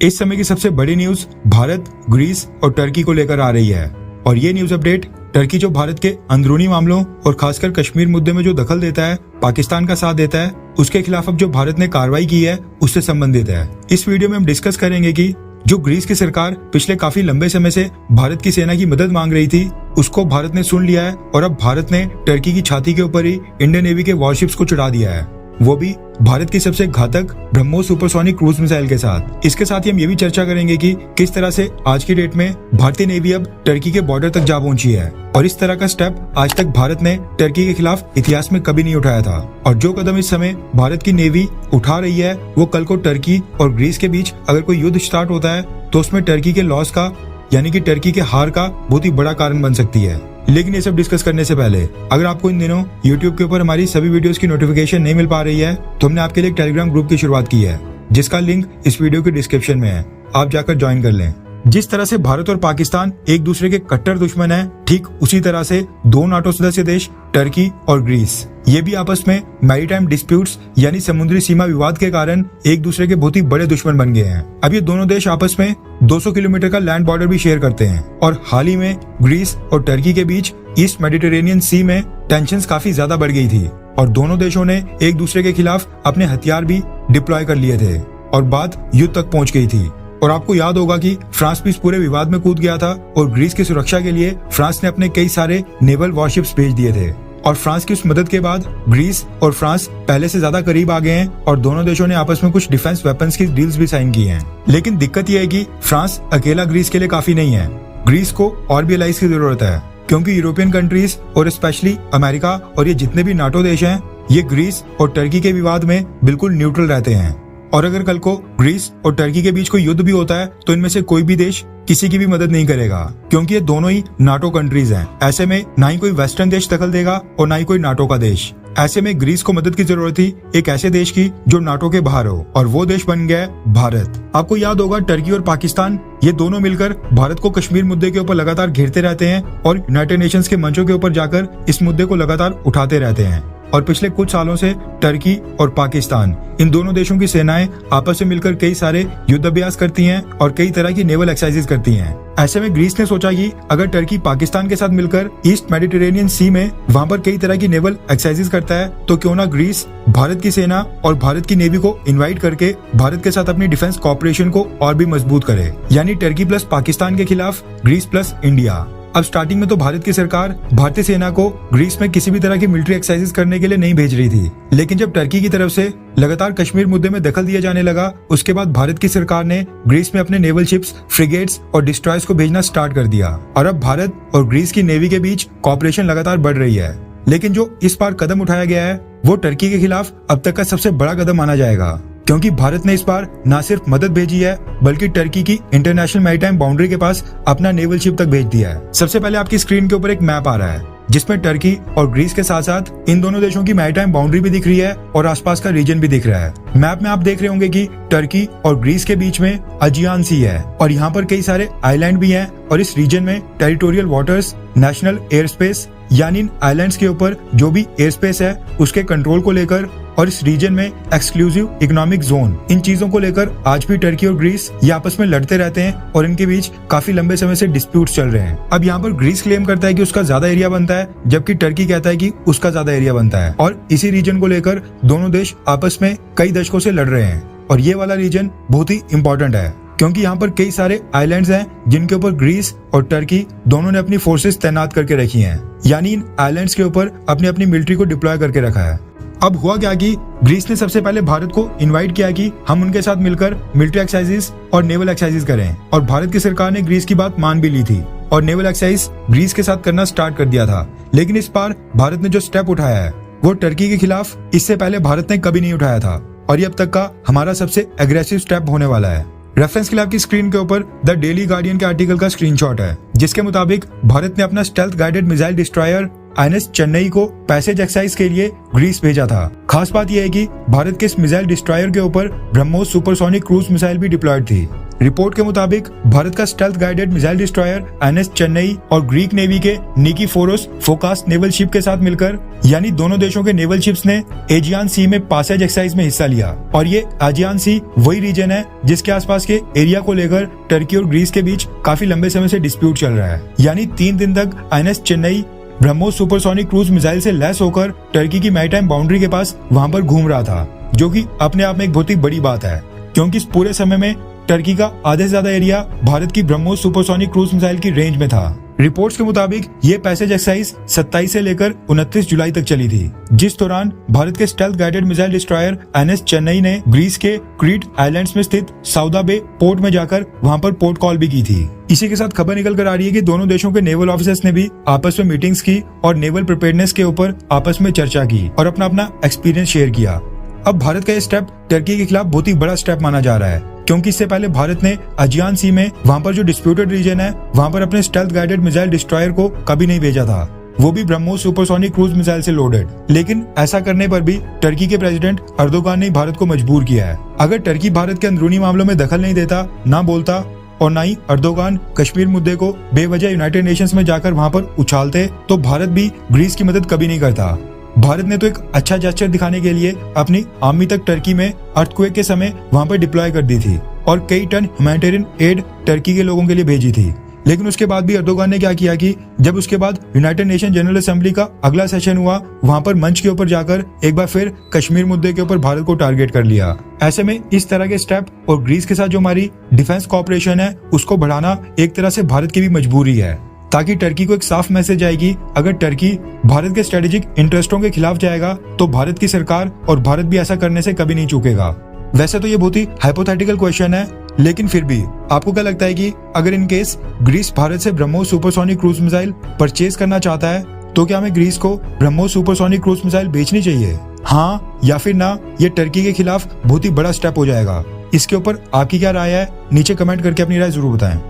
इस समय की सबसे बड़ी न्यूज भारत, ग्रीस और टर्की को लेकर आ रही है। और ये न्यूज अपडेट टर्की जो भारत के अंदरूनी मामलों और खासकर कश्मीर मुद्दे में जो दखल देता है, पाकिस्तान का साथ देता है, उसके खिलाफ अब जो भारत ने कार्रवाई की है उससे संबंधित है। इस वीडियो में हम डिस्कस करेंगे कि जो ग्रीस की सरकार पिछले काफी लंबे समय से भारत की सेना की मदद मांग रही थी, उसको भारत ने सुन लिया है और अब भारत ने टर्की की छाती के ऊपर ही इंडियन नेवी के वॉरशिप्स को चढ़ा दिया है, वो भी भारत की सबसे घातक ब्रह्मोस सुपरसोनिक क्रूज मिसाइल के साथ। इसके साथ ही हम ये भी चर्चा करेंगे कि किस तरह से आज की डेट में भारतीय नेवी अब टर्की के बॉर्डर तक जा पहुंची है और इस तरह का स्टेप आज तक भारत ने टर्की के खिलाफ इतिहास में कभी नहीं उठाया था। और जो कदम इस समय भारत की नेवी उठा रही है, वो कल को टर्की और ग्रीस के बीच अगर कोई युद्ध स्टार्ट होता है तो उसमें टर्की के लॉस का, यानी कि टर्की के हार का बहुत ही बड़ा कारण बन सकती है। लेकिन ये सब डिस्कस करने से पहले अगर आपको इन दिनों YouTube के ऊपर हमारी सभी वीडियोस की नोटिफिकेशन नहीं मिल पा रही है तो हमने आपके लिए एक टेलीग्राम ग्रुप की शुरुआत की है, जिसका लिंक इस वीडियो की डिस्क्रिप्शन में है, आप जाकर ज्वाइन कर लें। जिस तरह से भारत और पाकिस्तान एक दूसरे के कट्टर दुश्मन हैं, ठीक उसी तरह से दो नाटो सदस्य देश टर्की और ग्रीस, ये भी आपस में मैरीटाइम डिस्प्यूट्स यानी समुद्री सीमा विवाद के कारण एक दूसरे के बहुत ही बड़े दुश्मन बन गए हैं। अब ये दोनों देश आपस में 200 किलोमीटर का लैंड बॉर्डर भी शेयर करते हैं और हाल ही में ग्रीस और टर्की के बीच ईस्ट मेडिटेरेनियन सी में टेंशंस काफी ज्यादा बढ़ गई थी और दोनों देशों ने एक दूसरे के खिलाफ अपने हथियार भी डिप्लॉय कर लिए थे और बात युद्ध तक पहुंच गई थी। और आपको याद होगा कि फ्रांस भी इस पूरे विवाद में कूद गया था और ग्रीस की सुरक्षा के लिए फ्रांस ने अपने कई सारे नेवल वॉरशिप्स भेज दिए थे। और फ्रांस की उस मदद के बाद ग्रीस और फ्रांस पहले से ज्यादा करीब आ गए हैं और दोनों देशों ने आपस में कुछ डिफेंस वेपन्स की डील्स भी साइन की हैं। लेकिन दिक्कत यह है कि फ्रांस अकेला ग्रीस के लिए काफी नहीं है, ग्रीस को और भी एलाइज की जरूरत है, क्योंकि यूरोपियन कंट्रीज और स्पेशली अमेरिका और ये जितने भी नाटो देश हैं, ये ग्रीस और टर्की के विवाद में बिल्कुल न्यूट्रल रहते हैं। और अगर कल को ग्रीस और टर्की के बीच कोई युद्ध भी होता है तो इनमें से कोई भी देश किसी की भी मदद नहीं करेगा, क्योंकि ये दोनों ही नाटो कंट्रीज हैं। ऐसे में ना ही कोई वेस्टर्न देश दखल देगा और ना ही कोई नाटो का देश। ऐसे में ग्रीस को मदद की जरूरत थी एक ऐसे देश की जो नाटो के बाहर हो, और वो देश बन गया भारत। आपको याद होगा टर्की और पाकिस्तान ये दोनों मिलकर भारत को कश्मीर मुद्दे के ऊपर लगातार घेरते रहते हैं और यूनाइटेड नेशंस के मंचों के ऊपर जाकर इस मुद्दे को लगातार उठाते रहते हैं। और पिछले कुछ सालों से टर्की और पाकिस्तान, इन दोनों देशों की सेनाएं आपस में मिलकर कई सारे युद्ध अभ्यास करती हैं और कई तरह की नेवल एक्सरसाइजेज करती हैं। ऐसे में ग्रीस ने सोचा कि अगर टर्की पाकिस्तान के साथ मिलकर ईस्ट मेडिटेरेनियन सी में वहां पर कई तरह की नेवल एक्सरसाइजेज करता है, तो क्यों ना ग्रीस भारत की सेना और भारत की नेवी को इन्वाइट करके भारत के साथ अपनी डिफेंस कॉपरेशन को और भी मजबूत करे, यानी टर्की प्लस पाकिस्तान के खिलाफ ग्रीस प्लस इंडिया। अब स्टार्टिंग में तो भारत की सरकार भारतीय सेना को ग्रीस में किसी भी तरह की मिलिट्री एक्सरसाइजेज करने के लिए नहीं भेज रही थी, लेकिन जब टर्की की तरफ से लगातार कश्मीर मुद्दे में दखल दिया जाने लगा, उसके बाद भारत की सरकार ने ग्रीस में अपने नेवल शिप्स, फ्रिगेट्स और डिस्ट्रॉयर्स को भेजना स्टार्ट कर दिया और अब भारत और ग्रीस की नेवी के बीच कॉपरेशन लगातार बढ़ रही है। लेकिन जो इस बार कदम उठाया गया है वो टर्की के खिलाफ अब तक का सबसे बड़ा कदम माना जाएगा, क्योंकि भारत ने इस बार न सिर्फ मदद भेजी है बल्कि टर्की की इंटरनेशनल मैरीटाइम बाउंड्री के पास अपना नेवल शिप तक भेज दिया है। सबसे पहले आपकी स्क्रीन के ऊपर एक मैप आ रहा है जिसमें टर्की और ग्रीस के साथ साथ इन दोनों देशों की मैरीटाइम बाउंड्री भी दिख रही है और आसपास का रीजन भी दिख रहा है। मैप में आप देख रहे होंगे कि टर्की और ग्रीस के बीच में अजियान सी है और यहाँ पर कई सारे आइलैंड भी हैं और इस रीजन में territorial waters, national air space, यानी इन आइलैंड्स के ऊपर जो भी एयर स्पेस है उसके कंट्रोल को लेकर और इस रीजन में एक्सक्लूसिव इकोनॉमिक जोन, इन चीजों को लेकर आज भी टर्की और ग्रीस ये आपस में लड़ते रहते हैं और इनके बीच काफी लंबे समय से डिस्प्यूट्स चल रहे हैं। अब यहाँ पर ग्रीस क्लेम करता है कि उसका ज्यादा एरिया बनता है, जबकि टर्की कहता है कि उसका ज्यादा एरिया बनता है और इसी रीजन को लेकर दोनों देश आपस में कई दशकों से लड़ रहे हैं। और ये वाला रीजन बहुत ही इम्पोर्टेंट है क्योंकि यहाँ पर कई सारे आइलैंड्स हैं जिनके ऊपर ग्रीस और टर्की दोनों ने अपनी फोर्सेस तैनात करके रखी हैं, यानी इन आइलैंड्स के ऊपर अपनी अपनी मिलिट्री को डिप्लॉय करके रखा है। अब हुआ क्या कि ग्रीस ने सबसे पहले भारत को इनवाइट किया कि हम उनके साथ मिलकर मिलिट्री एक्सरसाइजेज और नेवल एक्सरसाइजेज करें, और भारत की सरकार ने ग्रीस की बात मान भी ली थी और नेवल एक्सरसाइज ग्रीस के साथ करना स्टार्ट कर दिया था। लेकिन इस बार भारत ने जो स्टेप उठाया है वो टर्की के खिलाफ इससे पहले भारत ने कभी नहीं उठाया था और ये अब तक का हमारा सबसे एग्रेसिव स्टेप होने वाला है। रेफरेंस के लिए आपकी स्क्रीन के ऊपर द डेली गार्डियन के आर्टिकल का स्क्रीनशॉट है, जिसके मुताबिक भारत ने अपना stealth guided missile destroyer INS Chennai को पैसेज एक्सरसाइज के लिए ग्रीस भेजा था। खास बात यह है कि भारत के इस मिसाइल डिस्ट्रॉयर के ऊपर ब्रह्मोस सुपरसोनिक क्रूज मिसाइल भी डिप्लॉयड थी। रिपोर्ट के मुताबिक भारत का stealth guided missile destroyer NS Chennai और ग्रीक नेवी के निकीफोरोस फोकास नेवल शिप के साथ मिलकर यानी दोनों देशों के नेवल शिप्स ने एजियन सी में पासेज एक्सरसाइज में हिस्सा लिया। और ये एजियन सी वही रीजन है जिसके आसपास के एरिया को लेकर टर्की और ग्रीस के बीच काफी लंबे समय से डिस्प्यूट चल रहा है। यानी 3 दिन तक NS Chennai BrahMos supersonic cruise missile से लैस होकर टर्की की मैरीटाइम बाउंड्री के पास वहां पर घूम रहा था, जो कि अपने आप में एक बहुत ही बड़ी बात है, क्योंकि इस पूरे समय में टर्की का आधे से ज्यादा एरिया भारत की ब्रह्मोस सुपरसोनिक क्रूज मिसाइल की रेंज में था। रिपोर्ट्स के मुताबिक ये पैसेज एक्सरसाइज 27 से लेकर 29 जुलाई तक चली थी, जिस दौरान भारत के stealth guided missile destroyer NS Chennai ने ग्रीस के क्रीट आइलैंड्स में स्थित साउदा बे पोर्ट में जाकर वहां पर पोर्ट कॉल भी की थी। इसी के साथ खबर निकल कर आ रही है कि दोनों देशों के नेवल ऑफिसर्स ने भी आपस में मीटिंग्स की और नेवल प्रिपेयर्डनेस के ऊपर आपस में चर्चा की और अपना अपना एक्सपीरियंस शेयर किया। अब भारत का ये स्टेप टर्की के खिलाफ बहुत ही बड़ा स्टेप माना जा रहा है, क्योंकि इससे पहले भारत ने एजियन सी में वहां पर जो डिस्प्यूटेड रीजन है वहां पर अपने स्टेल्थ गाइडेड मिसाइल डिस्ट्रॉयर को कभी नहीं भेजा था, वो भी ब्रह्मोस सुपरसोनिक क्रूज मिसाइल से लोडेड। लेकिन ऐसा करने पर भी टर्की के प्रेसिडेंट अर्दोगान ने भारत को मजबूर किया है। अगर टर्की भारत के अंदरूनी मामलों में दखल नहीं देता, ना बोलता और ना ही अर्दोगान कश्मीर मुद्दे को बेवजह यूनाइटेड नेशंस में जाकर वहां पर उछालते, तो भारत भी ग्रीस की मदद कभी नहीं करता। भारत ने तो एक अच्छा जेस्चर दिखाने के लिए अपनी आर्मी तक टर्की में अर्थक्वेक के समय वहां पर डिप्लॉय कर दी थी और कई टन ह्यूमैनिटेरियन एड टर्की के लोगों के लिए भेजी थी। लेकिन उसके बाद भी अर्दोगान ने क्या किया कि जब उसके बाद यूनाइटेड नेशन जनरल असेंबली का अगला सेशन हुआ, वहां पर मंच के ऊपर जाकर एक बार फिर कश्मीर मुद्दे के ऊपर भारत को टारगेट कर लिया। ऐसे में इस तरह के स्टेप और ग्रीस के साथ जो हमारी डिफेंस कोऑपरेशन है उसको बढ़ाना एक तरह से भारत की भी मजबूरी है, ताकि टर्की को एक साफ मैसेज आएगी अगर टर्की भारत के स्ट्रेटेजिक इंटरेस्टों के खिलाफ जाएगा तो भारत की सरकार और भारत भी ऐसा करने से कभी नहीं चूकेगा। वैसे तो ये बहुत ही हाइपोथेटिकल क्वेश्चन है, लेकिन फिर भी आपको क्या लगता है कि अगर इन केस ग्रीस भारत से BrahMos supersonic cruise missile purchase करना चाहता है तो क्या हमें ग्रीस को ब्रह्मोस सुपरसोनिक क्रूज मिसाइल बेचनी चाहिए? हाँ या फिर ना? ये टर्की के खिलाफ बहुत ही बड़ा स्टेप हो जाएगा। इसके ऊपर आपकी क्या राय है? नीचे कमेंट करके अपनी राय जरूर बताएं।